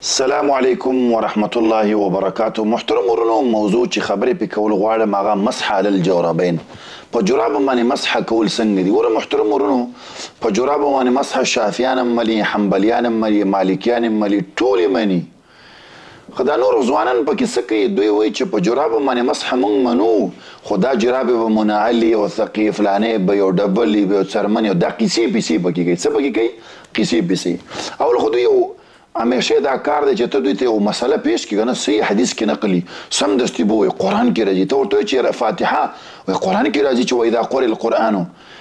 السلام علیکم ورحمت الله وبرکاته. محترم ورونو، موضوع چې خبرې پې کول غواړم هغه مسح علی الجوربین. په جورابو باندې مسح کول څنګه دي؟ وره محترم ورونو، په جورابو باندې مسح شافعیان هم مني، حنبلیان هم مني، مالکیان هم مني، ټول یې مني. خو دا نور ځوانان پکې څه کوي؟ دوی وایي چې په جورابو باندې مسح موږ منو، خو دا جرابې به منعلي او ثقیل فلانې به یو ډبل به یو څرمن دا قیسې پیسې پکې کوي. څه پکې کوي؟ قیسې پیسې. اول خو دوی همیشه دا کار دی چې ته دوی ته یو مسله پیش کړي، که نه صحیح حدیث کې نقلي سمدستي به وایي قرآن کې راځي. ته ورته وایي چې فاتحه وایي قرآن کې راځي چې واذا قرئ القرآن.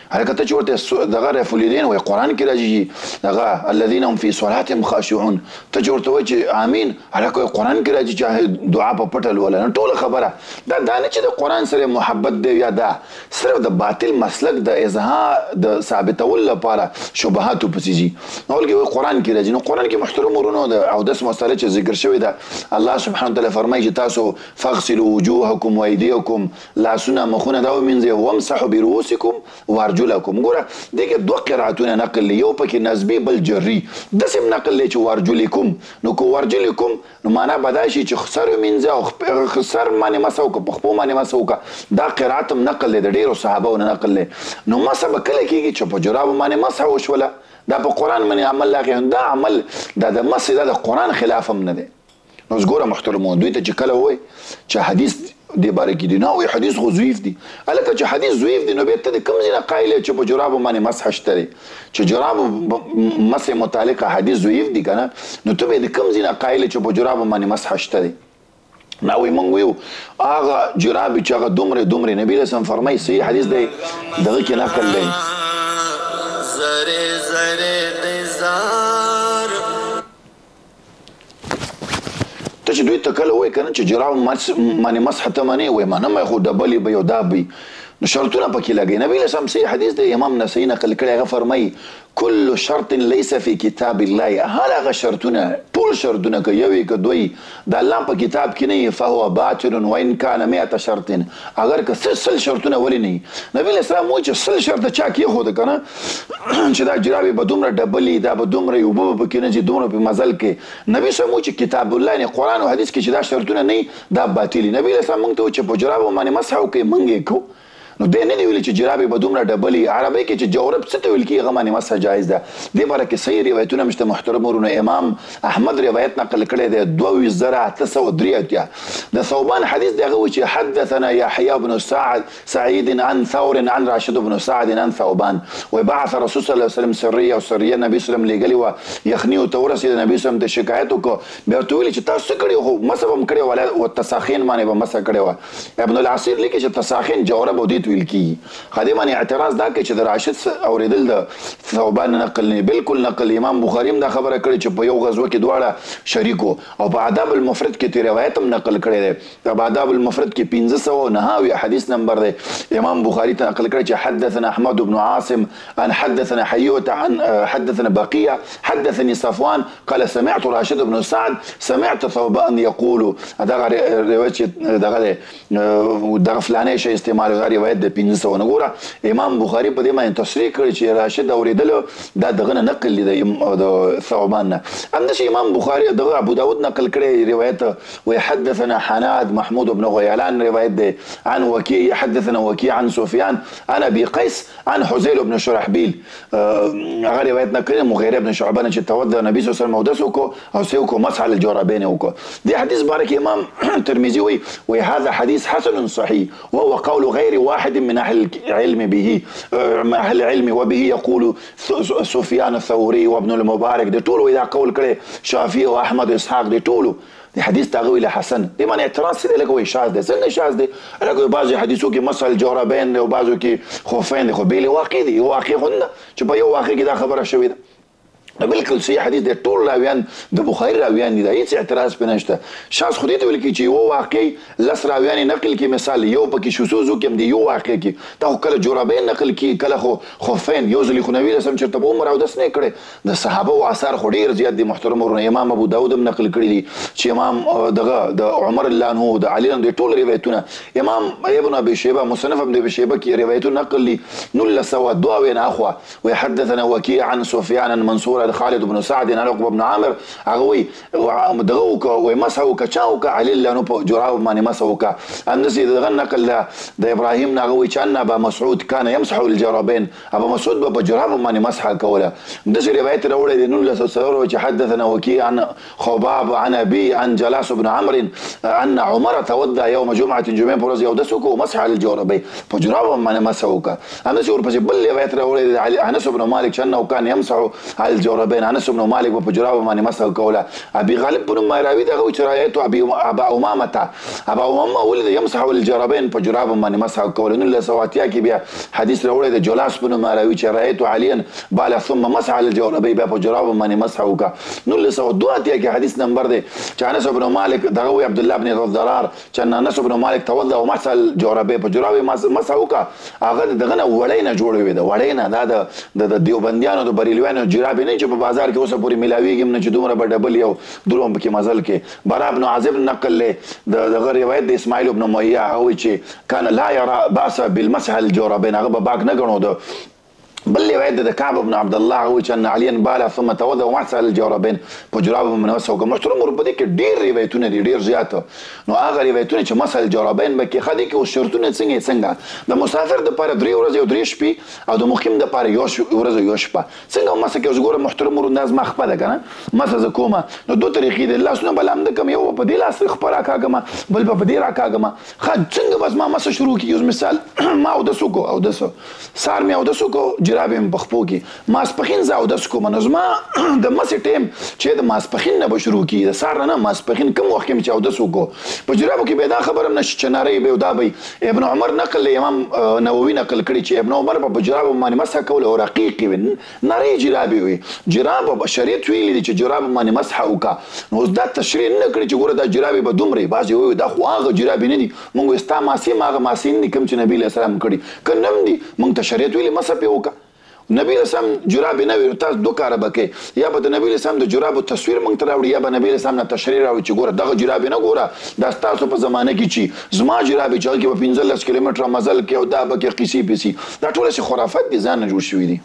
هلکه ته چې ورته دغه رفلیدین وایي قرآن کې راځي دغه الذین هم فی صلاتهم خاشعون. ته چې ورته وایي چې آمین هلکه وایي قرآن کې راځي چې دعا په پټه لوله. نو ټوله خبره دا نه چې د قرآن سره محبت دی یا دا صرف د باطل مسلک د اظهار د ثابتولو لپاره شبهاتو پسې ځي. نو ولکې وایي قرآن کې راځي. نو قرآن کې محترم ورونو د اودس مسله چې ذکر شوې ده، الله سبحانه وتعالی فرمایي چې تاسو فاغسلوا وجوهکم وایدیکم، لاسونه مخونه دا ومینځئ، وامسحوا برؤوسکم وارجلکم. ګوره دې کې دوه قرأتونه نقل دي، یو پکې نسبي بل جري. داسې هم نقل دی چې وارجلکم. نو که وارجلکم نو معنا به دا شي چې سر ومینځه او سر باندې مسح وکړه، په خپو باندې مسح وکړه. دا قرأت هم نقل دی، د ډېرو صحابو نه نقل دی. نو مسح به کله کېږي چې په جرابو باندې مسح وشوله. دا په قرآن باندې عمل لاغې، دا عمل دا د مسح دا د قرآن خلاف هم نه دی. نو اوس ګوره محترمون، دوی ته چې کله وایي چې حدیث دې باره کې دي، نه وایي حدیث خو ضعیف دي. هلکه چې حدیث ضعیف دي نو بیا ته د کوم ځای نه قایل یې چې په جرابو باندې مسح شته دی؟ چې جرابو مسح متعلقه حدیث ضعیف دي که نه، نو ته به یې د کوم ځای نه قایل یې چې په جرابو باندې مسح شته دی؟ نه وایي موږ وایو هغه جرابې چې هغه دومرې نبي علیه السلام فرمایي صحیح حدیث دی دغه کې نقل دی. ته چې دوی ته کله وایي که نه چې جراب باندې مسح ته منې وایي ما نه مې خو ډبلې به یو دا به نو شرطونه پکې لګوي. نبي علیه السلام صحیح حدیث دی، امام نسائی نقل کړی، هغه فرمایي کل شرط لیس فی کتاب الله. هر هغه شرطونه ټول شرطونه که یو که دوی د الله په کتاب کې نه وي فهو باطل وان کان 100 شرط. اگر که سل شرطونه ولې نه وي، نبي علیه السلام وایي چې سل شرطه چا کېښوده که نه چې دا جرابې به دومره ډبلې، دا به دومره اوبه به پکې نه ځي، دومره په مزل کې. نبي صاحب وایي چې کتاب الله یعنې قرآن او حدیث کې چې دا شرطونه نه وي دا باطل. نبي علیه السلام موږ ته وایي چې په جرابو باندې مسح وکړئ، موږ یې کوو. نو دی نه دی ویلي چې جرابې به دومره ډبلې. عربۍ کې چې جورب څه ته ویل کېږي هغه باندې مسح جایز ده. دې باره کې صحیح روایتونه هم شته محترم ورونو. امام احمد روایت نقل کړی دی 22883 د ثوبان حدیث دی. هغه وایي چې حدثنا یحیی بن سعید عن ثور عن راشد بن سعد عن ثوبان وبعث رسول صلی الله علیه وسلم سریه او سریه نبی صلی الله علیه وسلم لېږلې وه یخني ته ورسېده. نبي صلی الله علیه وسلم ته شکایت وکړو، بیا ورته ویلي چې تاسو څه کړي خو مسح به م کړې وه، تساخین باندې به مسح کړې وه. ابن العصیر لیکي چې تساخین جورب او دې ویل کېږي. خدای باندې اعتراض دا کوي چې د راشد اورېدل د ثوبان نقل نه بالکل نقل. امام بخاري هم دا خبره کړې چې په یو غزوه کې دواړه شریکو، او په آداب المفرد کې تی روایت هم نقل کړی دی. په آداب المفرد کې 1509 حدیث نمبر دی. امام بخاري ته نقل کړی چې حدثنا احمد بن عاصم ان حدثنا حيوة عن حدثنا بقية حدثني صفوان قال سمعت راشد بن سعد سمعت ثوبان يقول. دغه روایت دغه فلانه شی استعمال روایت د 1509. امام بخاري په دې باندې تصریح کړی چې راشد اورېدلو دا دغه نه نقل دی د ثوبان نه. همداسې امام بخاري دغه ابو داود نقل کړی روایت وایي حدثنا حناد محمود بن غیلان روایت دی عن وکیع حدثنا وکیع عن سفیان عن ابي قیس عن حذیل بن شرحبیل. هغه روایت نقل مغیره بن شعبه نه چې توضأ نبی صلی الله علیه وسلم اودس وکړو او څه وکړو مسح على الجوربین وکړو. دې حدیث باره کې امام ترمذي وایي هذا حديث حسن صحيح وهو قول غير واحد من أهل العلم به أهل العلم وبه يقول سفيان الثوري وابن المبارك. دي ټول دا قول کړي شافعي او احمد اسحاق دي ټول دي حدیث تاغوی له حسن. دې باندې اعتراض څه دی؟ لکه وایي شاذ دی. څنګه شاذ دی؟ لکه بعضې حدیثو کې مسح الجوربین دی او بعضو کې خفین دی، خو بېلې واقع دي. یو واقع خو نه چې په یو واقع کې دا خبره شوې ده. بالکل صحیح حدیث دی. ټول راویان د بخاري راویان دي، دا هېڅ اعتراض پرې نشته. شاذ خو دې ته ویل کېږي چې یو واقع لس راویان یې نقل کړي. مثال یو پکې شذوذ وکړي هم د یو واقع کې دا خو کله جوربین نقل کړي کله خو خفین. یو ځلې خو نبي علیه السلام چېرته په عمر اودس نه یې کړی. د صحابو آثار خو ډېر زیات دي محترم ورونه. امام ابو داود هم نقل کړي دي چې امام دغه د عمر الله عنه د علي د ټول روایتونه. امام ابن ابي شيبه مصنف ابن ابي شيبه کې روایتونه نقل دي 1902 اخوا ويحدثنا وكيع عن سفيان عن منصور سره خالد بن سعد ان عقبه بن عامر هغه وی دغه وکړه مسح وکړه چا وکړه علي الله نو په جراب باندې مسح وکړه همداسې دغه نقل د ابراهیم نه هغه وی چې ان ابا مسعود کان يمسح الجرابين ابا مسعود په جراب باندې مسح کوله همداسې روایت راوړی دی 1900 چې حدثنا وكيع عن خباب عن ابي عن جلاس بن عمرو ان عمر توضا يوم جمعه جمعه پر ورځ یو دسو کو مسح الجرابين په جراب باندې مسح وکړه همداسې ورپسې بل روایت راوړی دی انس بن مالک چې انه كان يمسح الجرابين انس بن مالک په جراب باندې مسح کوله ابي غالب بن مراوي دغه چې رايت ابا امامه ولد يمسح الجرابين په جراب باندې مسح کوله نو له سواتیا کې بیا حدیث راوړی دی جلاس بن مراوي چې رايت عليا بالا ثم مسح الجرابين په جراب باندې مسح وکړه نو له سواتیا کې حدیث نمبر دی چې انس بن مالک دغه عبد الله بن الضرار چې انس بن مالک توضا ومسح الجرابين په جراب مسح وکړه هغه دغه نه وړی نه جوړوي د وړی نه دا د دیوبندیانو د بریلویانو جرابې نه چې په بازار کې اوسه پورې ملاویږي نه چې دومره به ډبل یو دروم پکې مزل کې برا بن عازب نقل له دغه روایت د اسماعیل بن امیہ هغه چې کان لا یرا باس بالمسح الجرابین هغه به باک نه ګڼو د بل روایت د کعب بن عبد الله هو چې ان علي بالا ثم توضا ومسح الجرابين په جراب باندې مسح وکړه محترم ورپدې کې ډېر روایتونه دي ډېر زیات نو هغه روایتونه چې مسح الجرابين به کې خدي کې او شرطونه څنګه د مسافر د لپاره 3 ورځې او 3 شپې او د مقیم د لپاره یو ورځ یو شپه څنګه مسح کې وګوره محترم ور انداز ما خپله کنه مسح کومه نو دوه طریقې دي الله سبحانه بل هم د کم یو په دې لاس خبره کاګم بل په دې راکاګم خا څنګه بس ما مسح شروع کیږي مثال ما او د سوکو او د سار می او د سوکو جرابې بخپو کې ماسپخین زاو د سکو منظمه د مسې ټیم چې د ماسپخین نه به شروع کیږي د سار نه ماسپخین کوم وخت کې چې او د سکو په جرابو کې به دا خبره نشي چې ناری به دا به ابن عمر نقل امام نووي نقل کړي چې ابن عمر په جرابو باندې مسح کول او رقیق وي ناری جرابي وي جرابو بشریت ویلي دي چې جرابو باندې مسح وکا نو دا تشریح نه کړي چې ګوره دا جرابي به دومره بازي وي دا خو هغه جرابي نه دي مونږ استا ماسي ماغه ماسین دي کوم چې نبی له سلام کړي کنم دي مونږ تشریح ویلي مسح په وکا نبی رسام جراب نه وي تاسو دوه کار بکې یا به د نبی رسام د جراب تصویر مونږ ته راوړي یا به نبی رسام نه تشریح راوړي چې ګوره دغه جراب نه ګوره دا تاسو په زمانه کې چې زما جراب چې په 15 کیلومتر مزل کې او دا به کې قصې پسی دا ټول څه خرافات دي ځان جوړ شوی دي